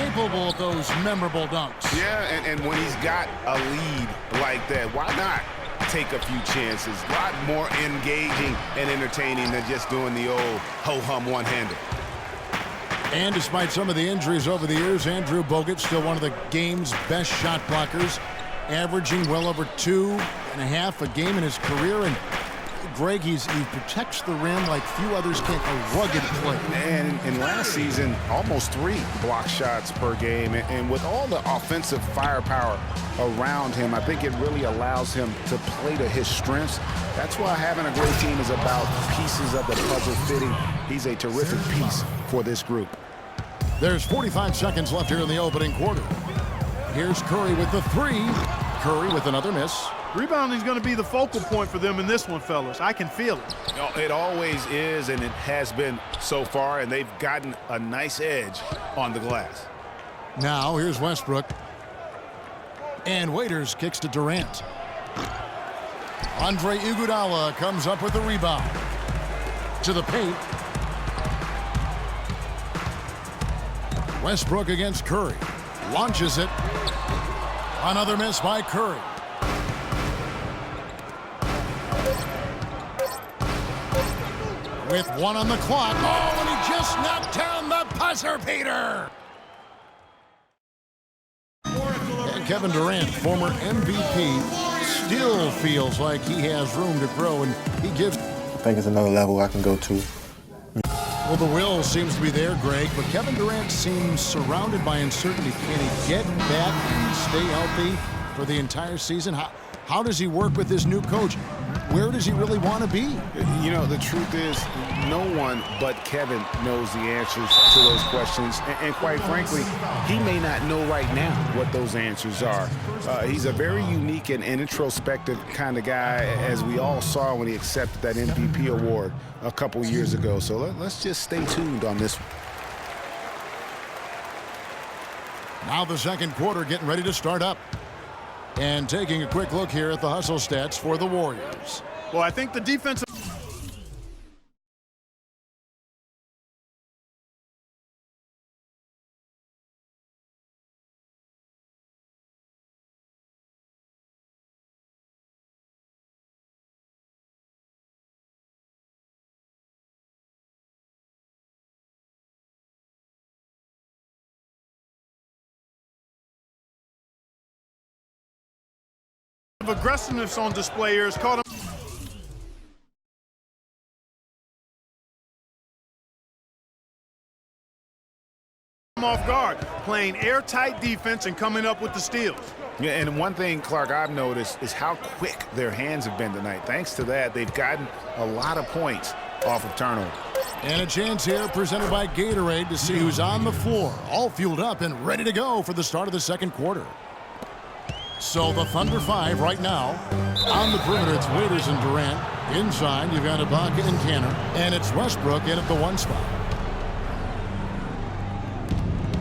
capable of those memorable dunks. Yeah, and when he's got a lead like that, why not take a few chances? A lot more engaging and entertaining than just doing the old ho-hum one-hander. And despite some of the injuries over the years, Andrew Bogut still one of the game's best shot blockers, averaging well over 2.5 a game in his career. And Greg, he protects the rim like few others can. A rugged play. And in last season, almost 3 block shots per game. And with all the offensive firepower around him, I think it really allows him to play to his strengths. That's why having a great team is about pieces of the puzzle fitting. He's a terrific piece for this group. There's 45 seconds left here in the opening quarter. Here's Curry with the 3. Curry with another miss. Rebounding is going to be the focal point for them in this one, fellas. I can feel it. It always is, and it has been so far, and they've gotten a nice edge on the glass. Now here's Westbrook. And Waiters kicks to Durant. Andre Iguodala comes up with the rebound. To the paint. Westbrook against Curry. Launches it. Another miss by Curry. With 1 on the clock. Oh, and he just knocked down the buzzer beater. And Kevin Durant, former MVP, still feels like he has room to grow, and he gives. I think it's another level I can go to. Well, the will seems to be there, Greg, but Kevin Durant seems surrounded by uncertainty. Can he get back and stay healthy for the entire season? How does he work with his new coach? Where does he really want to be? You know, the truth is, no one but Kevin knows the answers to those questions. And quite frankly, he may not know right now what those answers are. He's a very unique and introspective kind of guy, as we all saw when he accepted that MVP award a couple years ago. So let's just stay tuned on this one. Now the second quarter getting ready to start up. And taking a quick look here at the hustle stats for the Warriors. Well, I think the defensive... aggressiveness on display here has caught him off guard, playing airtight defense and coming up with the steals. Yeah, and one thing, Clark, I've noticed is how quick their hands have been tonight. Thanks to that, they've gotten a lot of points off of turnover. And a chance here presented by Gatorade to see who's on the floor, all fueled up and ready to go for the start of the second quarter. So the Thunder 5 right now. On the perimeter, it's Waiters and Durant. Inside, you've got Ibaka and Kanter. And it's Westbrook in at the 1 spot.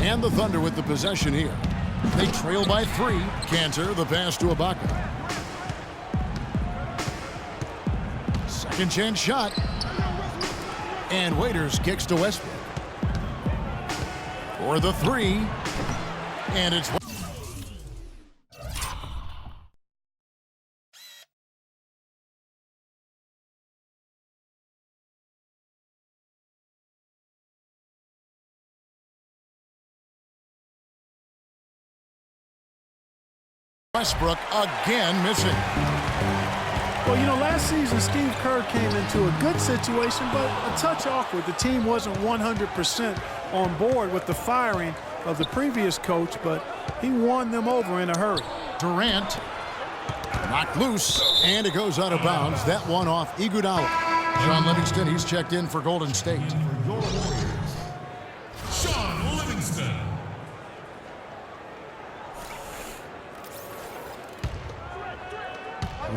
And the Thunder with the possession here. They trail by 3. Kanter, the pass to Ibaka. Second chance shot. And Waiters kicks to Westbrook. For the 3. And it's Westbrook again missing. Well, you know, last season Steve Kerr came into a good situation, but a touch awkward. The team wasn't 100% on board with the firing of the previous coach, but he won them over in a hurry. Durant knocked loose, and it goes out of bounds. That one off Iguodala. Sean Livingston, he's checked in for Golden State. Sean Livingston.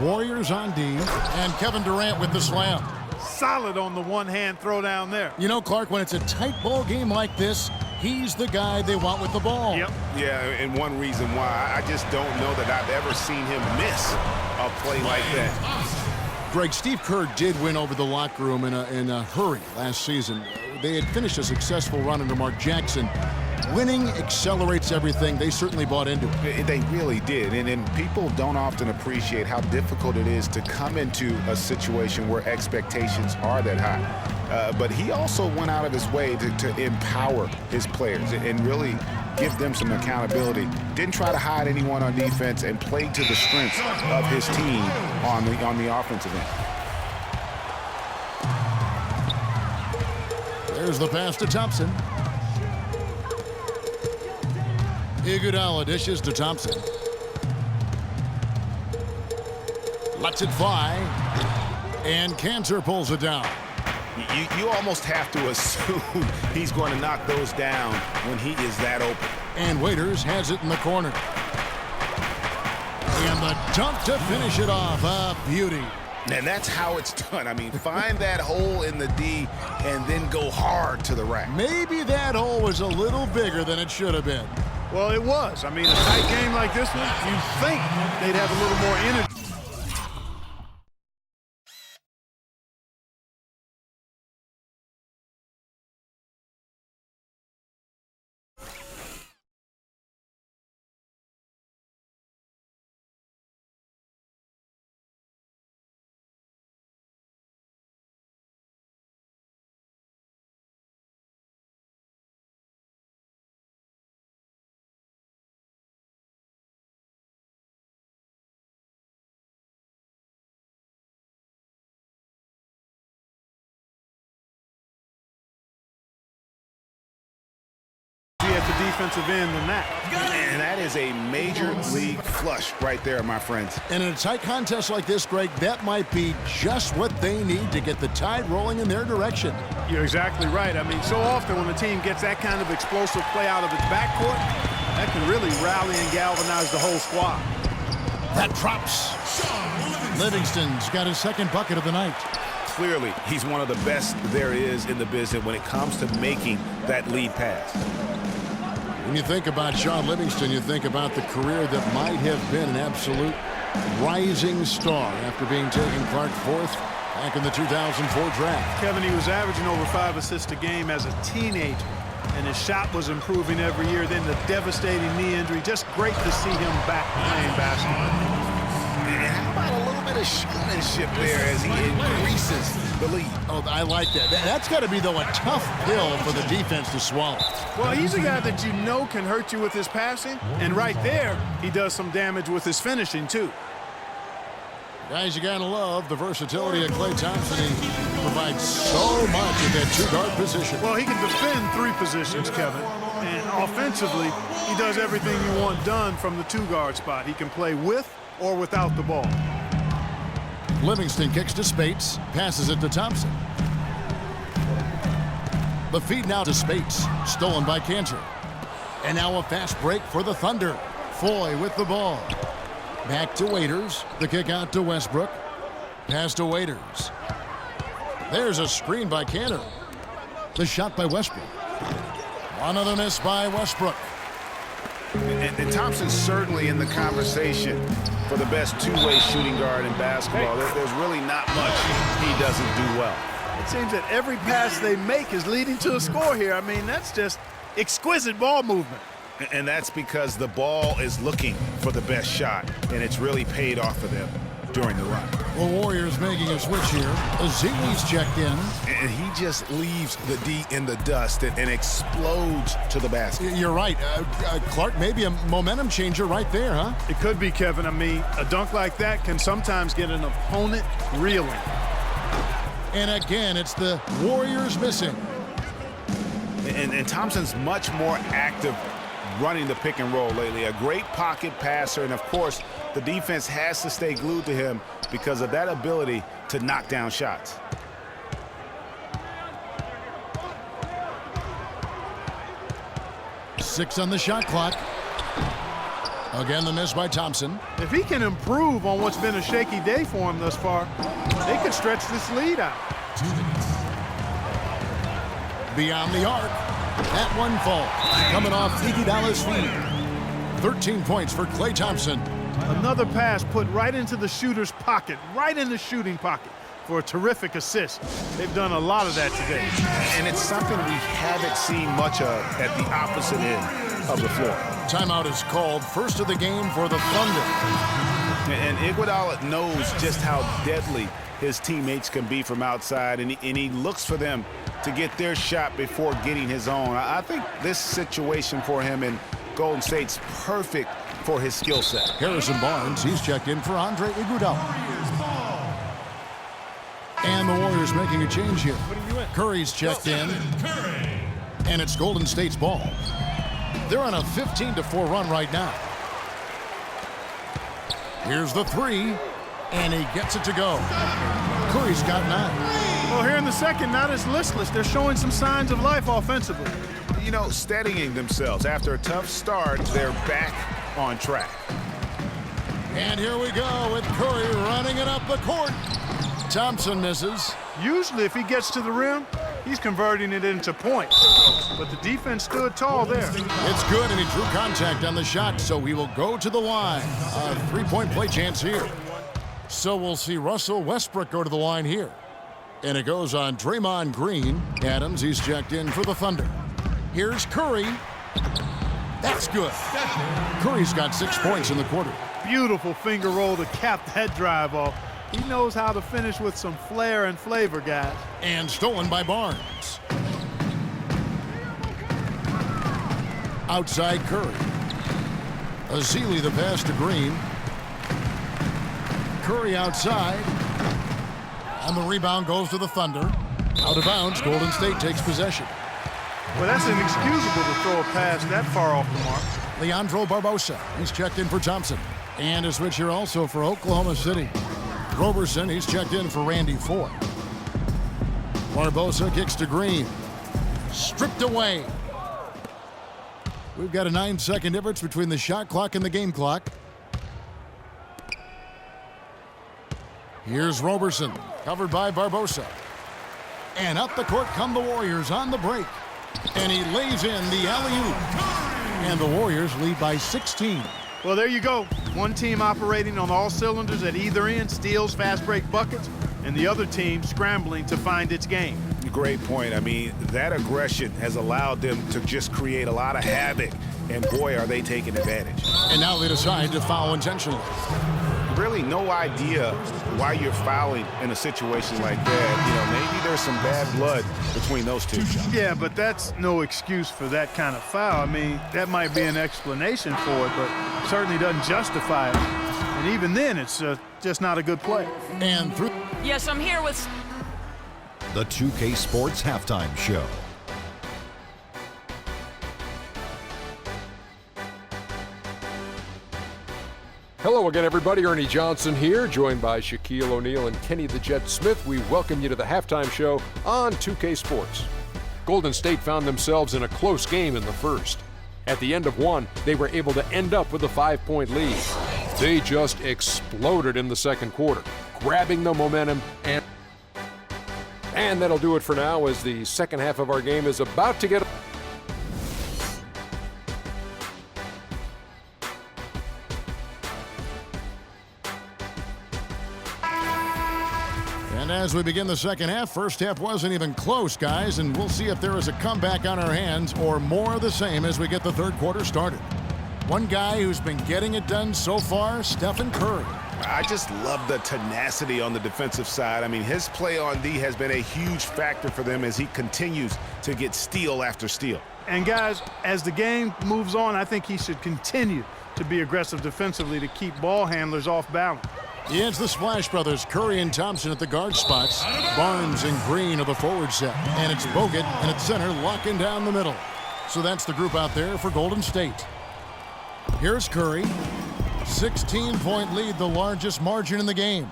Warriors on D, and Kevin Durant with the slam. Solid on the one-hand throw down there. You know, Clark, when it's a tight ball game like this, he's the guy they want with the ball. Yep. Yeah, and one reason why, I just don't know that I've ever seen him miss a play like that. Greg, Steve Kerr did win over the locker room in a hurry last season. They had finished a successful run under Mark Jackson. Winning accelerates everything. They certainly bought into it. They really did. And people don't often appreciate how difficult it is to come into a situation where expectations are that high. But he also went out of his way to empower his players and really give them some accountability. Didn't try to hide anyone on defense and played to the strengths of his team on the offensive end. There's the pass to Thompson. Iguodala dishes to Thompson. Lets it fly. And Cantor pulls it down. You almost have to assume he's going to knock those down when he is that open. And Waiters has it in the corner. And the dunk to finish it off. A beauty. And that's how it's done. I mean, find that hole in the D and then go hard to the rack. Maybe that hole was a little bigger than it should have been. Well, it was. I mean, a tight game like this one, you'd think they'd have a little more energy. At the defensive end than that. And that is a major league flush right there, my friends. And in a tight contest like this, Greg, that might be just what they need to get the tide rolling in their direction. You're exactly right. I mean, so often when the team gets that kind of explosive play out of its backcourt, that can really rally and galvanize the whole squad. That drops. Livingston's got his second bucket of the night. Clearly, he's one of the best there is in the business when it comes to making that lead pass. When you think about Shaun Livingston, you think about the career that might have been an absolute rising star after being taken Clark fourth back in the 2004 draft. Kevin, he was averaging over 5 assists a game as a teenager, and his shot was improving every year. Then the devastating knee injury. Just great to see him back playing basketball. And how about a little bit of showmanship there as he increases the lead? Oh, I like that. That's got to be, though, a tough pill for the defense to swallow. Well, he's a guy that you know can hurt you with his passing, and right there, he does some damage with his finishing, too. Guys, you got to love the versatility of Klay Thompson. He provides so much at that two-guard position. Well, he can defend 3 positions, Kevin. And offensively, he does everything you want done from the 2-guard spot. He can play with or without the ball. Livingston kicks to Spates, passes it to Thompson. The feed now to Spates, stolen by Cantor. And now a fast break for the Thunder. Foy with the ball. Back to Waiters. The kick out to Westbrook. Pass to Waiters. There's a screen by Cantor. The shot by Westbrook. Another miss by Westbrook. And Thompson's certainly in the conversation for the best two-way shooting guard in basketball. There's really not much he doesn't do well. It seems that every pass they make is leading to a score here. I mean, that's just exquisite ball movement. And that's because the ball is looking for the best shot, and it's really paid off for them during the run. Well, Warriors making a switch here. Azizi's checked in. And he just leaves the D in the dust and explodes to the basket. You're right. Clark, maybe a momentum changer right there, huh? It could be, Kevin. I mean, a dunk like that can sometimes get an opponent reeling. And again, it's the Warriors missing. And Thompson's much more active running the pick and roll lately. A great pocket passer, and of course, the defense has to stay glued to him because of that ability to knock down shots. Six on the shot clock. Again, the miss by Thompson. If he can improve on what's been a shaky day for him thus far, they could stretch this lead out. Beyond the arc. That one falls. Coming off Iguodala's feed. 13 points for Klay Thompson. Another pass put right into the shooter's pocket, right in the shooting pocket. for a terrific assist. They've done a lot of that today. And it's something we haven't seen much of at the opposite end of the floor. Timeout is called, first of the game for the Thunder. And Iguodala knows just how deadly his teammates can be from outside, and he looks for them to get their shot before getting his own. I think this situation for him in Golden State's perfect for his skill set. Harrison Barnes, he's checked in for Andre Iguodala. And the Warriors making a change here. Curry's checked in, and it's Golden State's ball. They're on a 15-4 run right now. Here's the three, and he gets it to go. Curry's got 9. Well, here in the second, not as listless. They're showing some signs of life offensively. You know, steadying themselves. After a tough start, they're back on track. And here we go with Curry running it up the court. Thompson misses. Usually, if he gets to the rim, he's converting it into points. But the defense stood tall there. It's good, and he drew contact on the shot, so he will go to the line. A three-point play chance here. So we'll see Russell Westbrook go to the line here. And it goes on Draymond Green. Adams, he's checked in for the Thunder. Here's Curry. That's good. Curry's got 6 points in the quarter. Beautiful finger roll to cap that drive off. He knows how to finish with some flair and flavor, guys. And stolen by Barnes. Outside Curry. Azili the pass to Green. Curry outside. And the rebound goes to the Thunder. Out of bounds, Golden State takes possession. Well, that's inexcusable to throw a pass that far off the mark. Leandro Barbosa, he's checked in for Thompson. And a switch here also for Oklahoma City. Roberson, he's checked in for Randy Ford. Barbosa kicks to Green. Stripped away. We've got a 9-second difference between the shot clock and the game clock. Here's Roberson, covered by Barbosa. And up the court come the Warriors on the break. And he lays in the alley-oop. And the Warriors lead by 16. Well, there you go. One team operating on all cylinders at either end, steals, fast break buckets, and the other team scrambling to find its game. Great point. I mean, that aggression has allowed them to just create a lot of havoc, and boy, are they taking advantage. And now they decide to foul intentionally. Really no idea why you're fouling in a situation like that. You know, maybe there's some bad blood between those two. Yeah, but that's no excuse for that kind of foul. I mean, that might be an explanation for it, but certainly doesn't justify it. And even then, it's just not a good play. And through. Yes, I'm here with The 2K Sports Halftime Show. Hello again, everybody. Ernie Johnson here, joined by Shaquille O'Neal and Kenny the Jet Smith. We welcome you to the halftime show on 2K Sports. Golden State found themselves in a close game in the first. At the end of one, they were able to end up with a 5-point lead. They just exploded in the second quarter, grabbing the momentum, and that'll do it for now as the second half of our game is about to get. And as we begin the second half, first half wasn't even close, guys, and we'll see if there is a comeback on our hands or more of the same as we get the third quarter started. One guy who's been getting it done so far, Stephen Curry. I just love the tenacity on the defensive side. I mean, his play on D has been a huge factor for them as he continues to get steal after steal. And guys, as the game moves on, I think he should continue to be aggressive defensively to keep ball handlers off balance. It's the Splash Brothers, Curry and Thompson at the guard spots. Barnes and Green are the forward set. And it's Bogut and at center locking down the middle. So that's the group out there for Golden State. Here's Curry. 16-point lead, the largest margin in the game.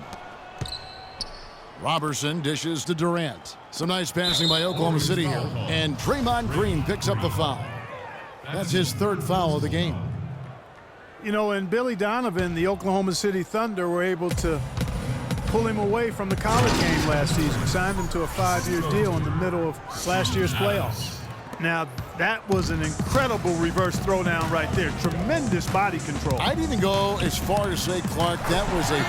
Roberson dishes to Durant. Some nice passing by Oklahoma City here. And Draymond Green picks up the foul. That's his third foul of the game. You know, and Billy Donovan, the Oklahoma City Thunder, were able to pull him away from the college game last season, signed him to a 5-year deal in the middle of last year's playoffs. Now, that was an incredible reverse throwdown right there. Tremendous body control. I'd even go as far as say, Clark, that was a